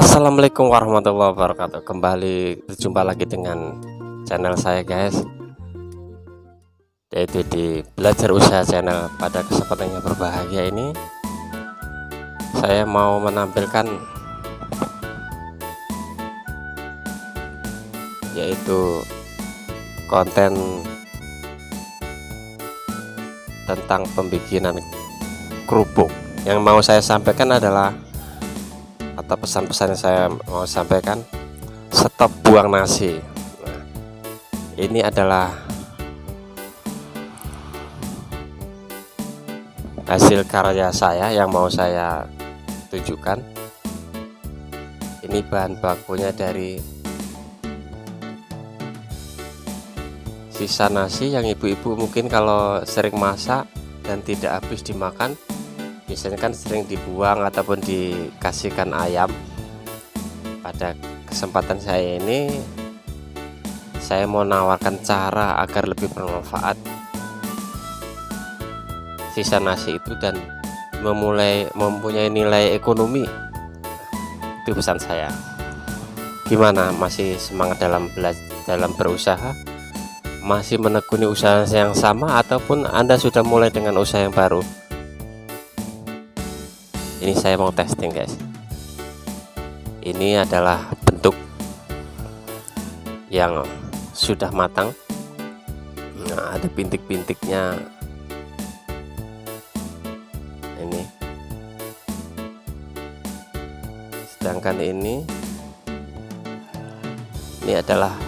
Assalamualaikum warahmatullahi wabarakatuh. Kembali berjumpa lagi dengan channel saya guys, yaitu di Belajar Usaha Channel. Pada kesempatan yang berbahagia ini saya mau menampilkan yaitu konten tentang pembikinan kerupuk. Yang mau saya sampaikan adalah, atau pesan-pesan yang saya mau sampaikan, stop buang nasi. Nah, ini adalah hasil karya saya yang mau saya tunjukkan. Ini bahan bakunya dari sisa nasi yang ibu-ibu mungkin kalau sering masak dan tidak habis dimakan, biasanya kan sering dibuang ataupun dikasihkan ayam. Pada kesempatan saya ini saya mau menawarkan cara agar lebih bermanfaat sisa nasi itu dan mempunyai nilai ekonomi. Itu pesan saya. Gimana, masih semangat dalam berusaha? Masih menekuni usaha yang sama ataupun Anda sudah mulai dengan usaha yang baru? Ini saya mau testing guys. Ini adalah bentuk yang sudah matang. Nah, ada bintik-bintiknya. Ini. Sedangkan ini adalah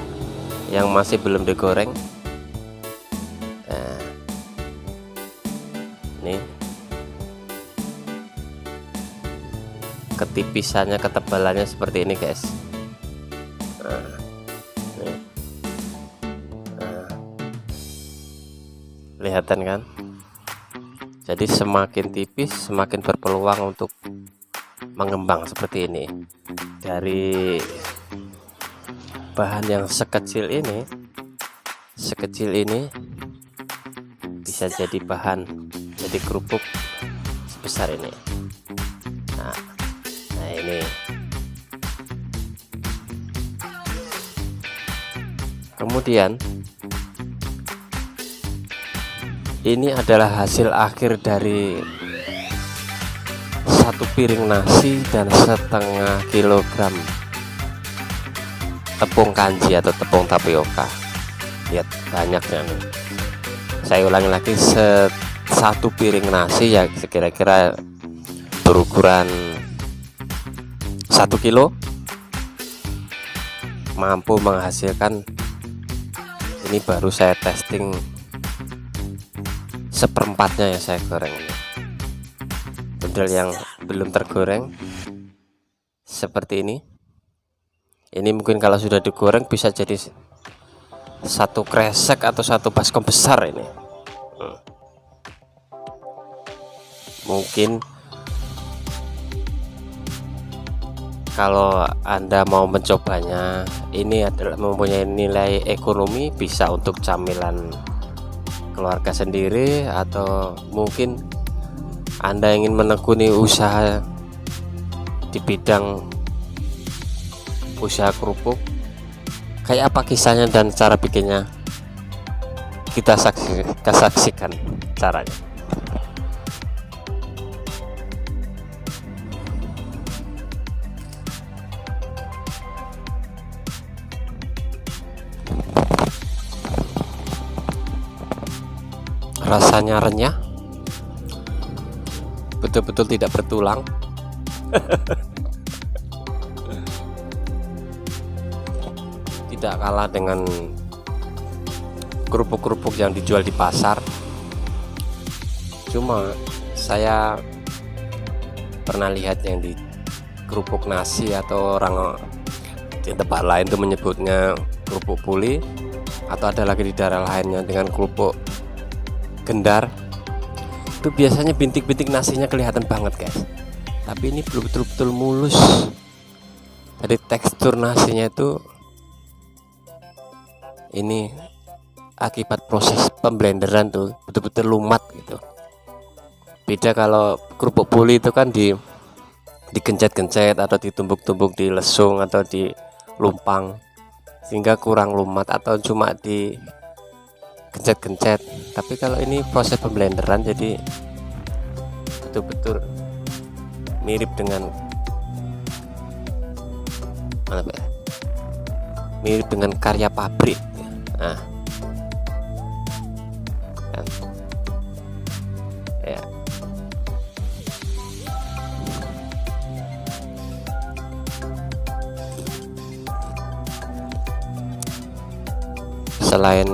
yang masih belum digoreng. Nah, ini ketipisannya, ketebalannya seperti ini guys. Kelihatan kan? Jadi semakin tipis semakin berpeluang untuk mengembang seperti ini. Dari bahan yang sekecil ini bisa jadi bahan jadi kerupuk sebesar ini. Nah ini kemudian ini adalah hasil akhir dari 1 piring nasi dan setengah kilogram tepung kanji atau tepung tapioka. Lihat banyaknya nih. Saya ulangi lagi, 1 piring nasi ya kira-kira berukuran 1 kilo mampu menghasilkan, ini baru saya testing seperempatnya yang saya goreng ini. Model yang belum tergoreng seperti ini. Ini mungkin kalau sudah digoreng bisa jadi 1 kresek atau 1 baskom besar ini. Mungkin kalau Anda mau mencobanya, ini adalah mempunyai nilai ekonomi, bisa untuk camilan keluarga sendiri, atau mungkin Anda ingin menekuni usaha di bidang usaha kerupuk. Kayak apa kisahnya dan cara bikinnya, kita saksikan caranya. Rasanya renyah, betul-betul tidak bertulang. Tidak kalah dengan kerupuk-kerupuk yang dijual di pasar. Cuma saya pernah lihat yang di kerupuk nasi, atau orang di tempat lain itu menyebutnya kerupuk puli, atau ada lagi di daerah lainnya dengan kerupuk gendar. Itu biasanya bintik-bintik nasinya kelihatan banget guys, tapi ini belum betul-betul mulus. Jadi tekstur nasinya itu ini akibat proses pemblenderan tuh betul-betul lumat gitu. Beda kalau kerupuk puli itu kan digencet-gencet atau ditumbuk-tumbuk di lesung atau di lumpang sehingga kurang lumat, atau cuma di gencet-gencet. Tapi kalau ini proses pemblenderan, jadi betul-betul mirip dengan mirip dengan karya pabrik. Nah, kan, ya. Selain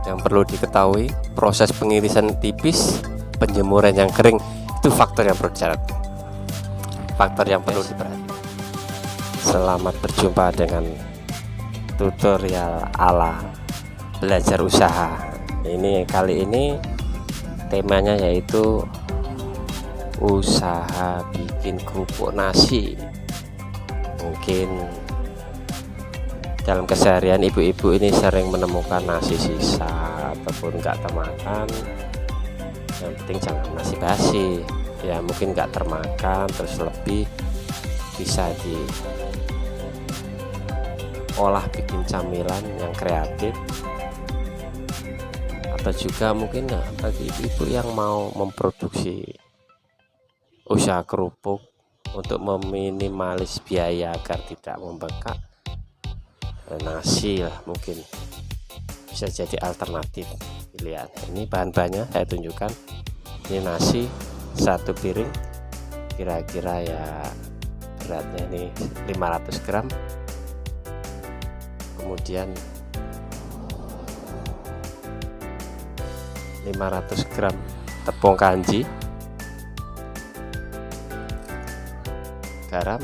yang perlu diketahui, proses pengirisan tipis, penjemuran yang kering, itu faktor yang perlu dicatat, faktor yang perlu diperhatikan. Selamat berjumpa dengan tutorial ala belajar usaha. Ini kali ini temanya yaitu usaha bikin kerupuk nasi. Mungkin dalam keseharian ibu-ibu ini sering menemukan nasi sisa ataupun nggak termakan. Yang penting jangan nasi basi, ya mungkin nggak termakan terus lebih, bisa diolah bikin camilan yang kreatif. Atau juga mungkin bagi ibu-ibu yang mau memproduksi usaha kerupuk untuk meminimalis biaya agar tidak membengkak, nasi lah mungkin bisa jadi alternatif pilihan. Ini bahan-bahannya saya tunjukkan. Ini nasi 1 piring, kira-kira ya beratnya ini 500 gram. Kemudian 500 gram tepung kanji, garam,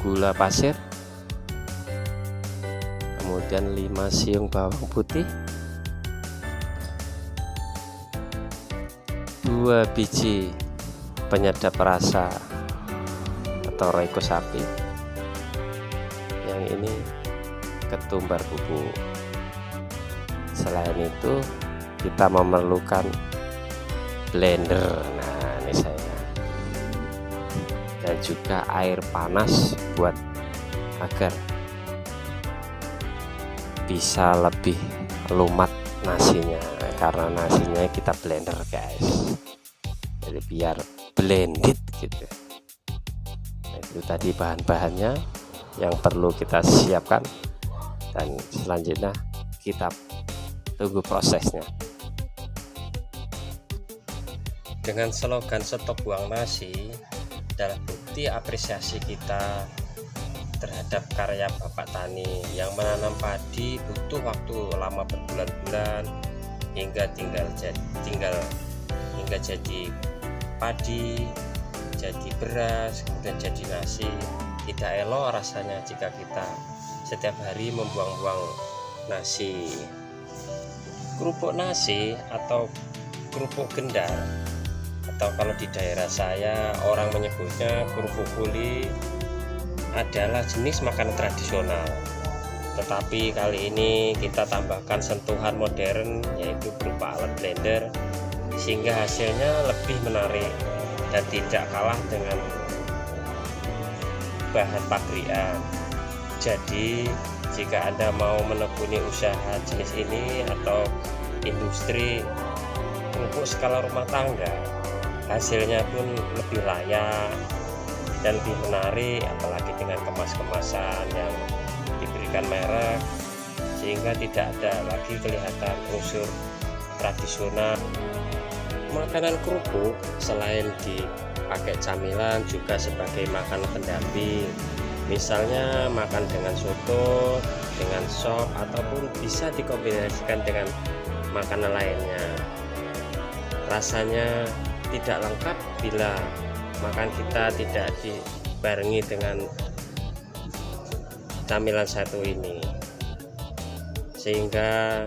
gula pasir, kemudian 5 siung bawang putih, 2 biji penyedap rasa atau roiko sapi, yang ini ketumbar bubuk. Selain itu kita memerlukan blender. Nah, ini saya, dan juga air panas buat agar bisa lebih lumat nasinya, karena nasinya kita blender guys, jadi biar blended gitu. Nah, itu tadi bahan-bahannya yang perlu kita siapkan, dan selanjutnya kita tunggu prosesnya. Dengan slogan stop buang nasi adalah bukti apresiasi kita terhadap karya Bapak Tani yang menanam padi butuh waktu lama berbulan-bulan hingga jadi padi, jadi beras, kemudian jadi nasi. Tidak elok rasanya jika kita setiap hari membuang-buang nasi. Kerupuk nasi atau kerupuk gendar, atau kalau di daerah saya orang menyebutnya kerupuk puli, adalah jenis makanan tradisional. Tetapi kali ini kita tambahkan sentuhan modern, yaitu berupa alat blender, sehingga hasilnya lebih menarik dan tidak kalah dengan bahan pabrikan. Jadi jika Anda mau menekuni usaha jenis ini atau industri kerupuk skala rumah tangga, hasilnya pun lebih layak dan lebih menarik, apalagi dengan kemasan yang diberikan merek, sehingga tidak ada lagi kelihatan unsur tradisional. Makanan kerupuk selain dipakai camilan juga sebagai makanan pendamping, misalnya makan dengan soto, dengan sop, ataupun bisa dikombinasikan dengan makanan lainnya. Rasanya tidak lengkap bila makan kita tidak dibarengi dengan camilan satu ini, sehingga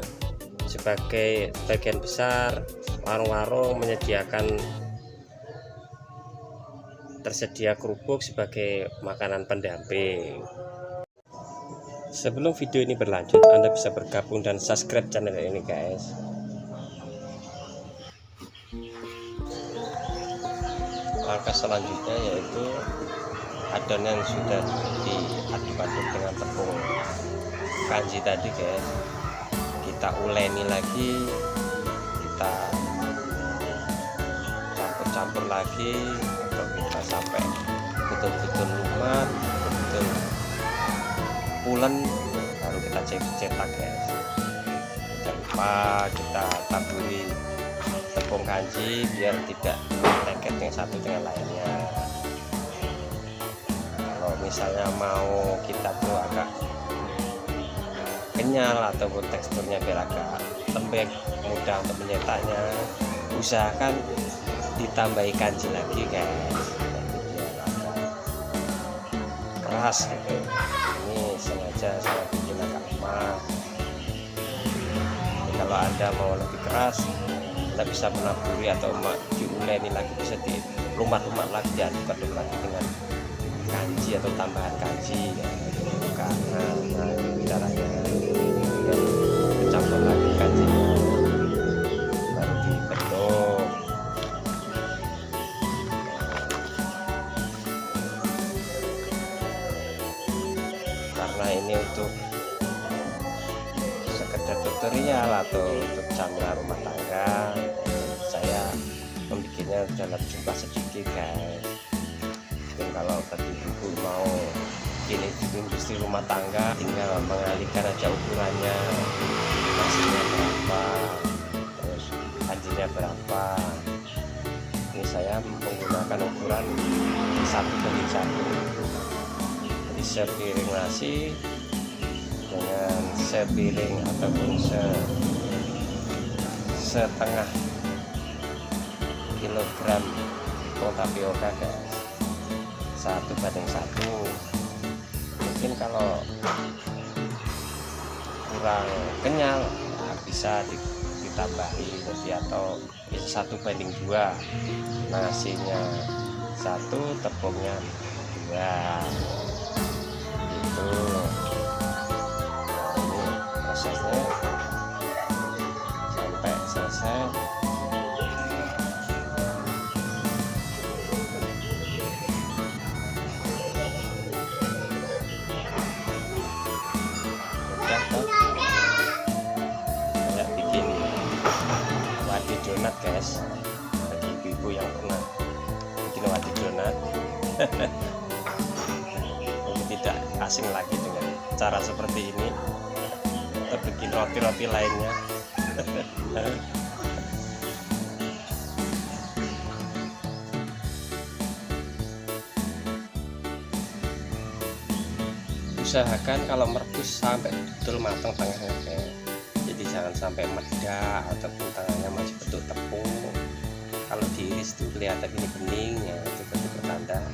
sebagai bagian besar warung-warung menyediakan tersedia kerupuk sebagai makanan pendamping. Sebelum video ini berlanjut, Anda bisa bergabung dan subscribe channel ini guys. Langkah selanjutnya yaitu adonan yang sudah diaduk-aduk dengan tepung kanji tadi guys, kita uleni lagi, kita campur-campur lagi atau kita sampai betul-betul lumat, betul pulen, baru kita cetak guys. Jangan lupa kita taburi tepung kanji biar tidak lengket yang satu dengan lainnya. Kalau misalnya mau kita tuh agak kenyal ataupun teksturnya biar agak lembek, mudah untuk menyetaknya, usahakan ditambahi kanji lagi guys, jadi biar agak keras gitu. Ini sengaja saya bikin agak lemah. Jadi kalau Anda mau lebih keras, Anda bisa menaburi atau diuleni lagi, bisa dilumat-lumat lagi, diaduk-aduk lagi dengan kanji atau tambahan kanji ya. Karena itu caranya, kemudian dicampur lagi kanji baru dibentuk. Karena ini untuk sekedar tutorial atau untuk camilan rumah tangga, saya membikinnya dalam jumlah sedikit guys. Mungkin kalau bagi ibu mau ini industri rumah tangga, tinggal mengalihkan aja ukurannya, nasinya berapa, terus kanjinya berapa. Ini saya menggunakan ukuran 1:1. Jadi sepiring nasi dengan sepiring ataupun setengah kilogram tepung tapioka guys, 1:1. Mungkin kalau kurang kenyal bisa ditambahi lebih atau bisa 1:2, nasinya 1, tepungnya 2 gitu. Nah, ini prosesnya sampai selesai. Kayak bikin wadi donat guys, bagi ibu-ibu yang pernah bikin wadi donat ini tidak asing lagi dengan cara seperti ini, kita bikin roti-roti lainnya. Usahakan kalau merebus sampai betul matang tengahnya guys, jadi jangan sampai meledak ataupun tengahnya masih bentuk tepung. Kalau diiris tuh kelihatan ini beningnya, itu bentuk pertanda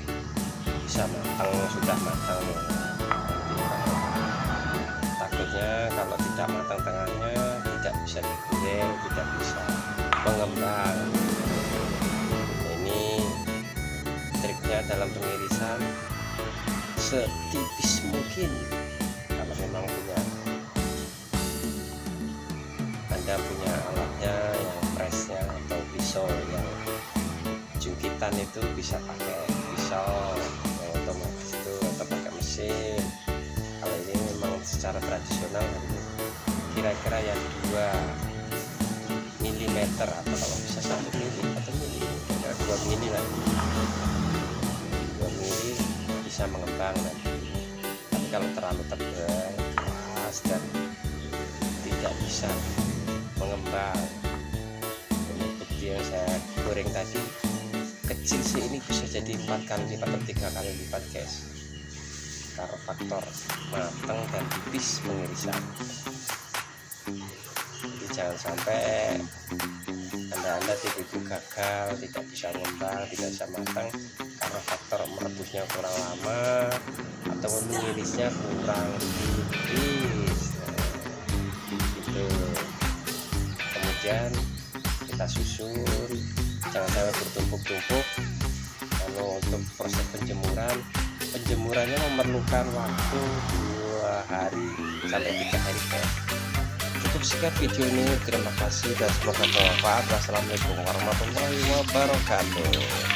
bisa matang, sudah matang. Takutnya kalau tidak matang tengahnya, tidak bisa digoreng, tidak bisa mengembang. Ini triknya dalam pengirisan, setipis mungkin. Kalau memang Anda punya alatnya yang presnya atau pisau yang jungkitan, itu bisa pakai pisau yang otomatis itu atau pakai mesin. Kalau ini memang secara tradisional, kira-kira yang 2 mm atau kalau bisa 1 mm atau 2 mm lah, 2 mm bisa mengembang nanti. Tapi kalau terlalu tebal, keras dan tidak bisa mengembang, ini bukti yang saya goreng tadi kecil sih, ini bisa jadi 4 kali lipat atau 3 kali lipat guys, karena faktor matang dan tipis pengirisan. Jadi jangan sampai Anda tiba-tiba gagal, tidak bisa mengembang, tidak bisa matang karena faktor merebusnya kurang lama atau mengirisnya kurang tipis. Gitu. Kemudian kita susun, jangan sampai bertumpuk-tumpuk. Kalau untuk proses penjemurannya memerlukan waktu 2 hari sampai 3 hari guys. Cukup sekian video ini, terima kasih dan semoga bermanfaat. Wassalamualaikum warahmatullahi wabarakatuh.